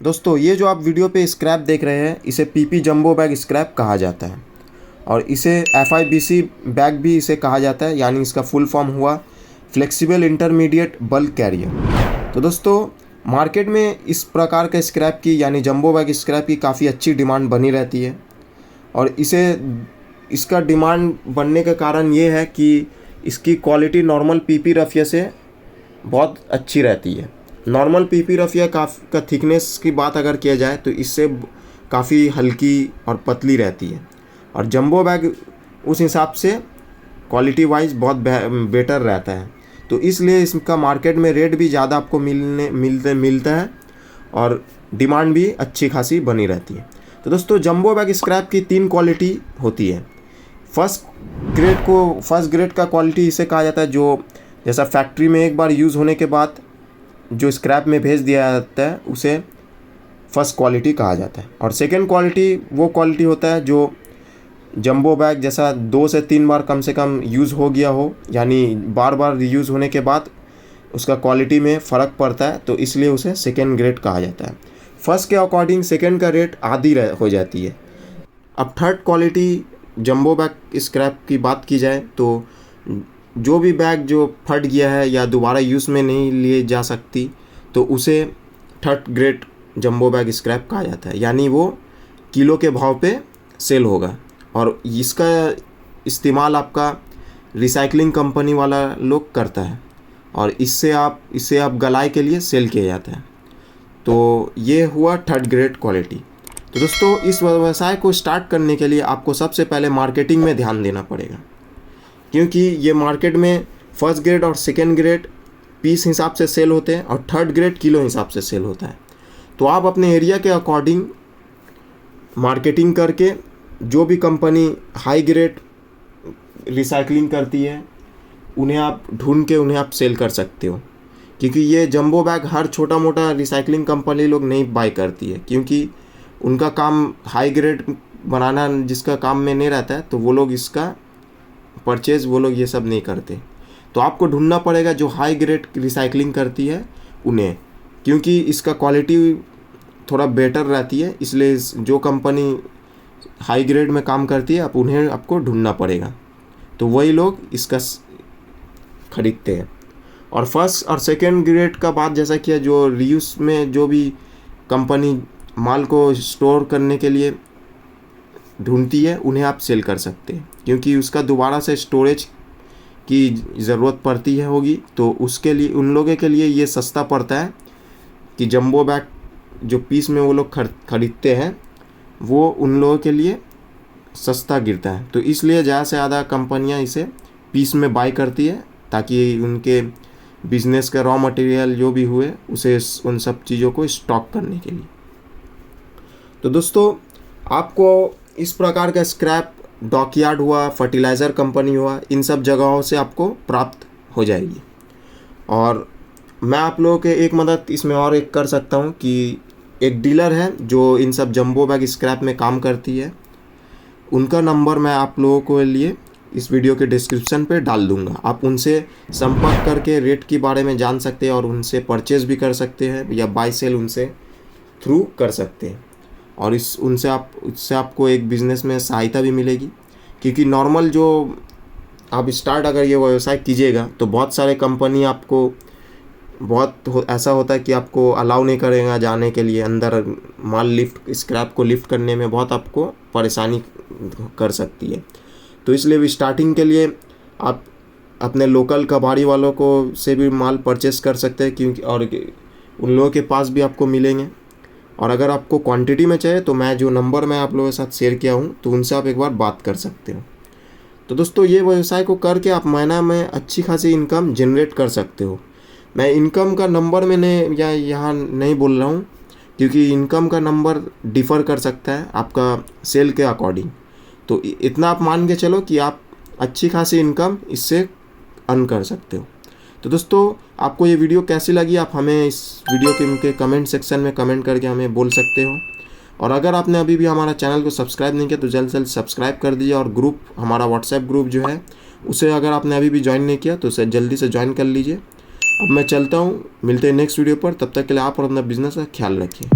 दोस्तों ये जो आप वीडियो पे स्क्रैप देख रहे हैं इसे पीपी जंबो बैग स्क्रैप कहा जाता है और इसे FIBC बैग भी इसे कहा जाता है, यानी इसका फुल फॉर्म हुआ फ्लेक्सिबल इंटरमीडिएट बल्क कैरियर। तो दोस्तों मार्केट में इस प्रकार के स्क्रैप की यानी जंबो बैग स्क्रैप की काफ़ी अच्छी डिमांड बनी रहती है और इसका डिमांड बनने का कारण ये है कि इसकी क्वालिटी नॉर्मल पीपी रफिया से बहुत अच्छी रहती है। नॉर्मल पीपी रफिया का थिकनेस की बात अगर किया जाए तो इससे काफ़ी हल्की और पतली रहती है और जंबो बैग उस हिसाब से क्वालिटी वाइज बहुत बेटर रहता है। तो इसलिए इसका मार्केट में रेट भी ज़्यादा आपको मिलता है और डिमांड भी अच्छी खासी बनी रहती है। तो दोस्तों जंबो बैग स्क्रैप की 3 क्वालिटी होती है। फर्स्ट ग्रेड का क्वालिटी इसे कहा जाता है जो जैसा फैक्ट्री में एक बार यूज़ होने के बाद जो स्क्रैप में भेज दिया जाता है उसे फर्स्ट क्वालिटी कहा जाता है। और सेकेंड क्वालिटी वो क्वालिटी होता है जो जंबो बैग जैसा 2 से 3 बार कम से कम यूज़ हो गया हो, यानी बार बार रीयूज़ होने के बाद उसका क्वालिटी में फ़र्क पड़ता है, तो इसलिए उसे सेकेंड ग्रेड कहा जाता है। फर्स्ट के अकॉर्डिंग सेकेंड का रेट आधी हो जाती है। अब third quality jumbo bag scrap की बात की जाए तो जो भी बैग जो फट गया है या दोबारा यूज़ में नहीं लिए जा सकती तो उसे third grade jumbo bag scrap कहा जाता है, यानी वो किलो के भाव पे सेल होगा और इसका इस्तेमाल आपका रिसाइकलिंग कंपनी वाला लोग करता है और इसे आप गलाई के लिए सेल किया जाता है। तो ये हुआ थर्ड ग्रेड क्वालिटी। तो दोस्तों इस व्यवसाय को स्टार्ट करने के लिए आपको सबसे पहले मार्केटिंग में ध्यान देना पड़ेगा, क्योंकि ये मार्केट में फर्स्ट ग्रेड और सेकेंड ग्रेड पीस हिसाब से सेल होते हैं और थर्ड ग्रेड किलो हिसाब से सेल होता है। तो आप अपने एरिया के अकॉर्डिंग मार्केटिंग करके जो भी कंपनी हाई ग्रेड रिसाइकलिंग करती है उन्हें आप ढूंढ के उन्हें आप सेल कर सकते हो, क्योंकि ये जंबो बैग हर छोटा मोटा रिसाइकलिंग कंपनी लोग नहीं बाय करती है, क्योंकि उनका काम हाई ग्रेड बनाना जिसका काम में नहीं रहता है तो वो लोग इसका परचेज़ वो लोग ये सब नहीं करते। तो आपको ढूंढना पड़ेगा जो हाई ग्रेड रिसाइकलिंग करती है उन्हें, क्योंकि इसका क्वालिटी थोड़ा बेटर रहती है, इसलिए जो कंपनी हाई ग्रेड में काम करती है उन्हें आपको ढूंढना पड़ेगा, तो वही लोग इसका खरीदते हैं। और फर्स्ट और सेकेंड ग्रेड का बात जैसा किया, जो रीयूज में जो भी कंपनी माल को स्टोर करने के लिए ढूंढती है उन्हें आप सेल कर सकते हैं, क्योंकि उसका दोबारा से स्टोरेज की ज़रूरत पड़ती है होगी, तो उसके लिए उन लोगों के लिए ये सस्ता पड़ता है कि जंबो बैग जो पीस में वो लोग खरीदते हैं वो उन लोगों के लिए सस्ता गिरता है। तो इसलिए ज़्यादा से ज़्यादा कंपनियां इसे पीस में बाय करती है ताकि उनके बिजनेस का रॉ मटेरियल जो भी हुए उसे उन सब चीज़ों को स्टॉक करने के लिए। तो दोस्तों आपको इस प्रकार का स्क्रैप डॉकयार्ड हुआ, फर्टिलाइज़र कंपनी हुआ, इन सब जगहों से आपको प्राप्त हो जाएगी। और मैं आप लोगों के एक मदद इसमें और एक कर सकता हूँ कि एक डीलर है जो इन सब जंबो बैग स्क्रैप में काम करती है, उनका नंबर मैं आप लोगों के लिए इस वीडियो के डिस्क्रिप्शन पे डाल दूँगा। आप उनसे संपर्क करके रेट के बारे में जान सकते हैं और उनसे परचेज़ भी कर सकते हैं या बाय सेल उनसे थ्रू कर सकते हैं और उससे आपको एक बिज़नेस में सहायता भी मिलेगी, क्योंकि नॉर्मल जो आप स्टार्ट अगर ये व्यवसाय कीजिएगा तो बहुत सारे कंपनी आपको ऐसा होता है कि आपको अलाउ नहीं करेगा जाने के लिए अंदर, माल स्क्रैप को लिफ्ट करने में बहुत आपको परेशानी कर सकती है। तो इसलिए भी स्टार्टिंग के लिए आप अपने लोकल कबाड़ी वालों को से भी माल परचेस कर सकते हैं, क्योंकि और उन लोगों के पास भी आपको मिलेंगे। और अगर आपको क्वांटिटी में चाहिए तो मैं जो नंबर मैं आप लोगों के साथ शेयर किया हूँ तो उनसे आप एक बार बात कर सकते हो। तो दोस्तों ये व्यवसाय को करके आप महीना में अच्छी खासी इनकम जनरेट कर सकते हो। मैं इनकम का नंबर मैंने यहाँ नहीं बोल रहा हूँ, क्योंकि इनकम का नंबर डिफ़र कर सकता है आपका सेल के अकॉर्डिंग। तो इतना आप मान के चलो कि आप अच्छी खासी इनकम इससे अर्न कर सकते हो। तो दोस्तों आपको ये वीडियो कैसी लगी आप हमें इस वीडियो के कमेंट सेक्शन में कमेंट करके हमें बोल सकते हो। और अगर आपने अभी भी हमारा चैनल को सब्सक्राइब नहीं किया तो जल्द से जल्द सब्सक्राइब कर दीजिए। और ग्रुप हमारा व्हाट्सएप ग्रुप जो है उसे अगर आपने अभी भी ज्वाइन नहीं किया तो उसे जल्दी से ज्वाइन कर लीजिए। अब मैं चलता हूँ, मिलते हैं नेक्स्ट वीडियो पर। तब तक के लिए आप और अपना बिजनेस का ख्याल रखिए।